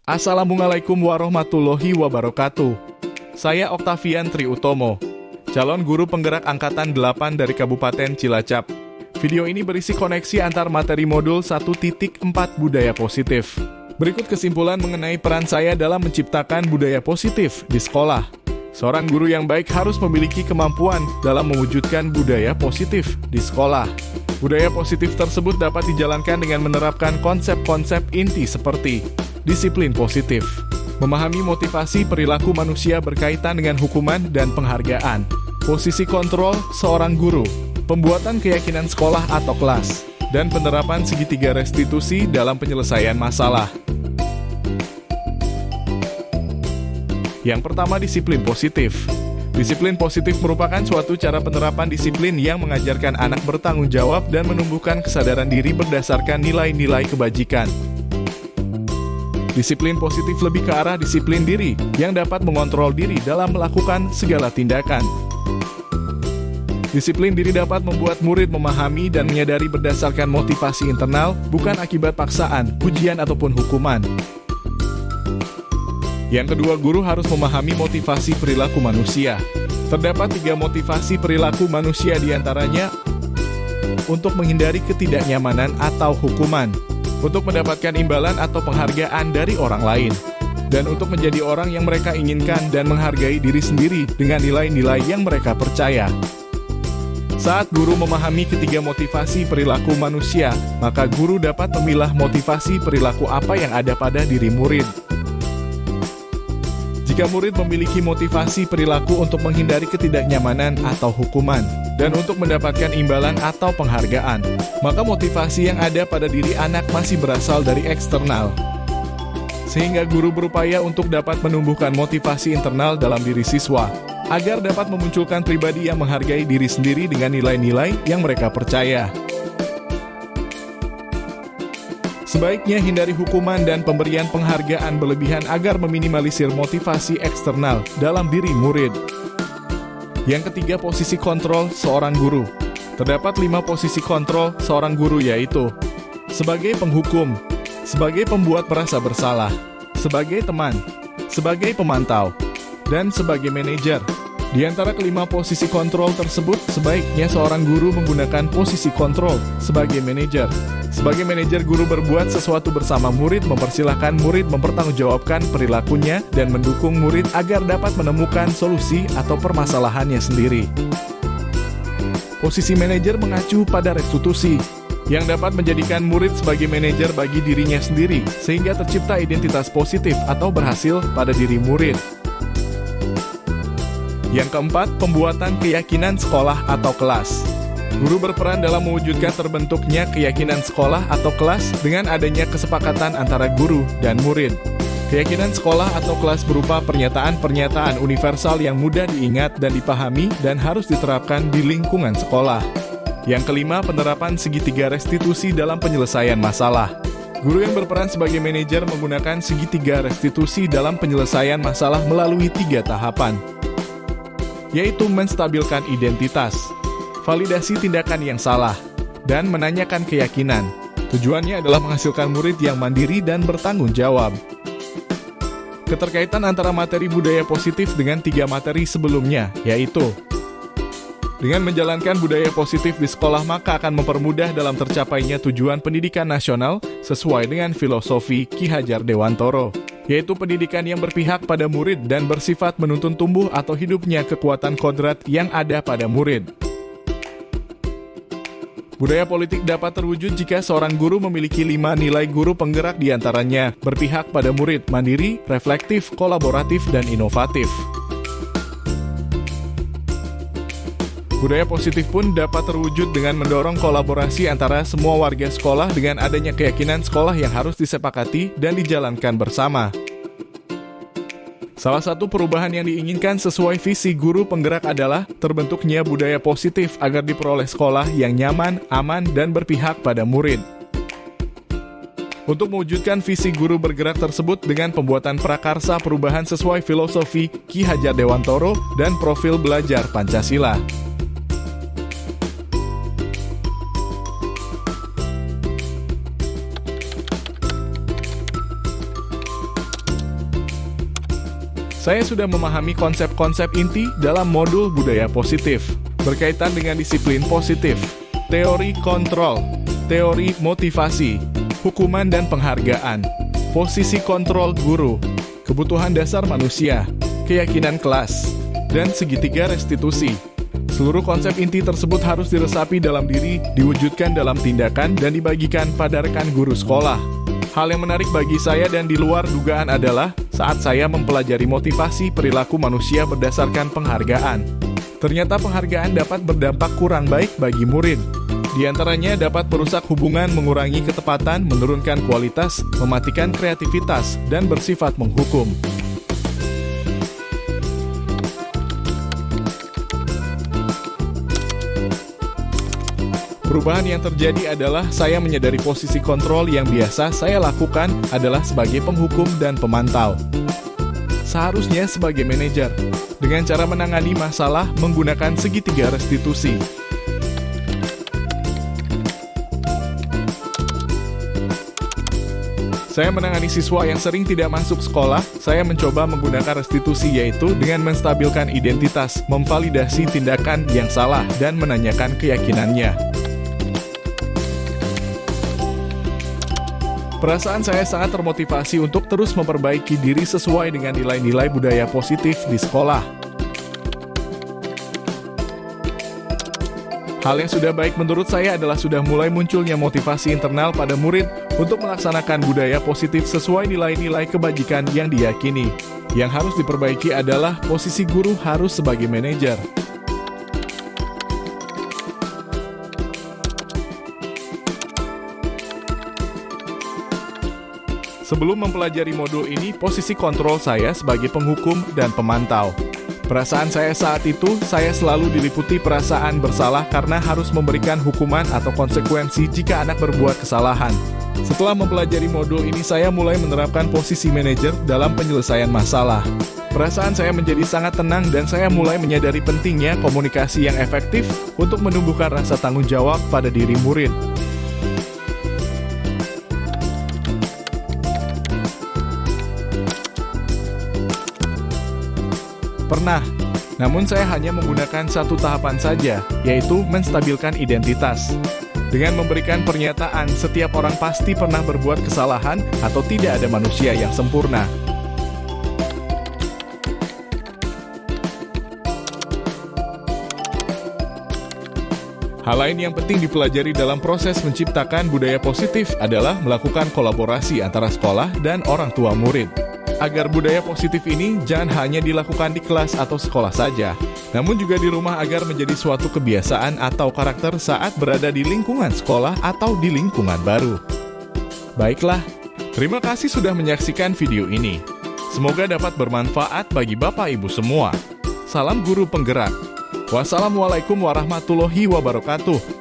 Assalamualaikum warahmatullahi wabarakatuh. Saya Oktavian Triutomo, calon guru penggerak Angkatan 8 dari Kabupaten Cilacap. Video ini berisi koneksi antar materi modul 1.4 budaya positif. Berikut kesimpulan mengenai peran saya dalam menciptakan budaya positif di sekolah. Seorang guru yang baik harus memiliki kemampuan dalam mewujudkan budaya positif di sekolah. Budaya positif tersebut dapat dijalankan dengan menerapkan konsep-konsep inti seperti disiplin positif, memahami motivasi perilaku manusia berkaitan dengan hukuman dan penghargaan, posisi kontrol seorang guru, pembuatan keyakinan sekolah atau kelas, dan penerapan segitiga restitusi dalam penyelesaian masalah. Yang pertama, disiplin positif. Disiplin positif merupakan suatu cara penerapan disiplin yang mengajarkan anak bertanggung jawab dan menumbuhkan kesadaran diri berdasarkan nilai-nilai kebajikan. Disiplin positif lebih ke arah disiplin diri yang dapat mengontrol diri dalam melakukan segala tindakan. Disiplin diri dapat membuat murid memahami dan menyadari berdasarkan motivasi internal, bukan akibat paksaan, pujian, ataupun hukuman. Yang kedua, guru harus memahami motivasi perilaku manusia. Terdapat 3 motivasi perilaku manusia diantaranya untuk menghindari ketidaknyamanan atau hukuman, untuk mendapatkan imbalan atau penghargaan dari orang lain, dan untuk menjadi orang yang mereka inginkan dan menghargai diri sendiri dengan nilai-nilai yang mereka percaya. Saat guru memahami ketiga motivasi perilaku manusia, maka guru dapat memilah motivasi perilaku apa yang ada pada diri murid. Jika murid memiliki motivasi perilaku untuk menghindari ketidaknyamanan atau hukuman, dan untuk mendapatkan imbalan atau penghargaan, maka motivasi yang ada pada diri anak masih berasal dari eksternal. Sehingga guru berupaya untuk dapat menumbuhkan motivasi internal dalam diri siswa, agar dapat memunculkan pribadi yang menghargai diri sendiri dengan nilai-nilai yang mereka percaya. Sebaiknya hindari hukuman dan pemberian penghargaan berlebihan agar meminimalisir motivasi eksternal dalam diri murid. Yang ketiga, posisi kontrol seorang guru. Terdapat 5 posisi kontrol seorang guru, yaitu sebagai penghukum, sebagai pembuat merasa bersalah, sebagai teman, sebagai pemantau, dan sebagai manajer. Di antara kelima posisi kontrol tersebut, sebaiknya seorang guru menggunakan posisi kontrol sebagai manajer. Sebagai manajer, guru berbuat sesuatu bersama murid, mempersilahkan murid mempertanggungjawabkan perilakunya, dan mendukung murid agar dapat menemukan solusi atau permasalahannya sendiri. Posisi manajer mengacu pada restitusi, yang dapat menjadikan murid sebagai manajer bagi dirinya sendiri, sehingga tercipta identitas positif atau berhasil pada diri murid. Yang keempat, pembuatan keyakinan sekolah atau kelas. Guru berperan dalam mewujudkan terbentuknya keyakinan sekolah atau kelas dengan adanya kesepakatan antara guru dan murid. Keyakinan sekolah atau kelas berupa pernyataan-pernyataan universal yang mudah diingat dan dipahami dan harus diterapkan di lingkungan sekolah. Yang kelima, penerapan segitiga restitusi dalam penyelesaian masalah. Guru yang berperan sebagai manajer menggunakan segitiga restitusi dalam penyelesaian masalah melalui 3 tahapan, yaitu menstabilkan identitas, validasi tindakan yang salah, dan menanyakan keyakinan. Tujuannya adalah menghasilkan murid yang mandiri dan bertanggung jawab. Keterkaitan antara materi budaya positif dengan 3 materi sebelumnya, yaitu dengan menjalankan budaya positif di sekolah, maka akan mempermudah dalam tercapainya tujuan pendidikan nasional sesuai dengan filosofi Ki Hajar Dewantoro, yaitu pendidikan yang berpihak pada murid dan bersifat menuntun tumbuh atau hidupnya kekuatan kodrat yang ada pada murid. Budaya politik dapat terwujud jika seorang guru memiliki 5 nilai guru penggerak, diantaranya berpihak pada murid, mandiri, reflektif, kolaboratif, dan inovatif. Budaya positif pun dapat terwujud dengan mendorong kolaborasi antara semua warga sekolah dengan adanya keyakinan sekolah yang harus disepakati dan dijalankan bersama. Salah satu perubahan yang diinginkan sesuai visi guru penggerak adalah terbentuknya budaya positif agar diperoleh sekolah yang nyaman, aman, dan berpihak pada murid. Untuk mewujudkan visi guru bergerak tersebut dengan pembuatan prakarsa perubahan sesuai filosofi Ki Hajar Dewantoro dan profil belajar Pancasila. Saya sudah memahami konsep-konsep inti dalam modul budaya positif, berkaitan dengan disiplin positif, teori kontrol, teori motivasi, hukuman dan penghargaan, posisi kontrol guru, kebutuhan dasar manusia, keyakinan kelas, dan segitiga restitusi. Seluruh konsep inti tersebut harus diresapi dalam diri, diwujudkan dalam tindakan, dan dibagikan pada rekan guru sekolah. Hal yang menarik bagi saya dan di luar dugaan adalah saat saya mempelajari motivasi perilaku manusia berdasarkan penghargaan. Ternyata penghargaan dapat berdampak kurang baik bagi murid. Di antaranya dapat merusak hubungan, mengurangi ketepatan, menurunkan kualitas, mematikan kreativitas, dan bersifat menghukum. Perubahan yang terjadi adalah saya menyadari posisi kontrol yang biasa saya lakukan adalah sebagai penghukum dan pemantau. Seharusnya sebagai manajer, dengan cara menangani masalah menggunakan segitiga restitusi. Saya menangani siswa yang sering tidak masuk sekolah, saya mencoba menggunakan restitusi yaitu dengan menstabilkan identitas, memvalidasi tindakan yang salah, dan menanyakan keyakinannya. Perasaan saya sangat termotivasi untuk terus memperbaiki diri sesuai dengan nilai-nilai budaya positif di sekolah. Hal yang sudah baik menurut saya adalah sudah mulai munculnya motivasi internal pada murid untuk melaksanakan budaya positif sesuai nilai-nilai kebajikan yang diyakini. Yang harus diperbaiki adalah posisi guru harus sebagai manajer. Sebelum mempelajari modul ini, posisi kontrol saya sebagai penghukum dan pemantau. Perasaan saya saat itu, saya selalu diliputi perasaan bersalah karena harus memberikan hukuman atau konsekuensi jika anak berbuat kesalahan. Setelah mempelajari modul ini, saya mulai menerapkan posisi manajer dalam penyelesaian masalah. Perasaan saya menjadi sangat tenang dan saya mulai menyadari pentingnya komunikasi yang efektif untuk menumbuhkan rasa tanggung jawab pada diri murid. Pernah, namun saya hanya menggunakan satu tahapan saja, yaitu menstabilkan identitas. Dengan memberikan pernyataan, setiap orang pasti pernah berbuat kesalahan atau tidak ada manusia yang sempurna. Hal lain yang penting dipelajari dalam proses menciptakan budaya positif adalah melakukan kolaborasi antara sekolah dan orang tua murid. Agar budaya positif ini jangan hanya dilakukan di kelas atau sekolah saja, namun juga di rumah agar menjadi suatu kebiasaan atau karakter saat berada di lingkungan sekolah atau di lingkungan baru. Baiklah, terima kasih sudah menyaksikan video ini. Semoga dapat bermanfaat bagi Bapak Ibu semua. Salam guru penggerak. Wassalamualaikum warahmatullahi wabarakatuh.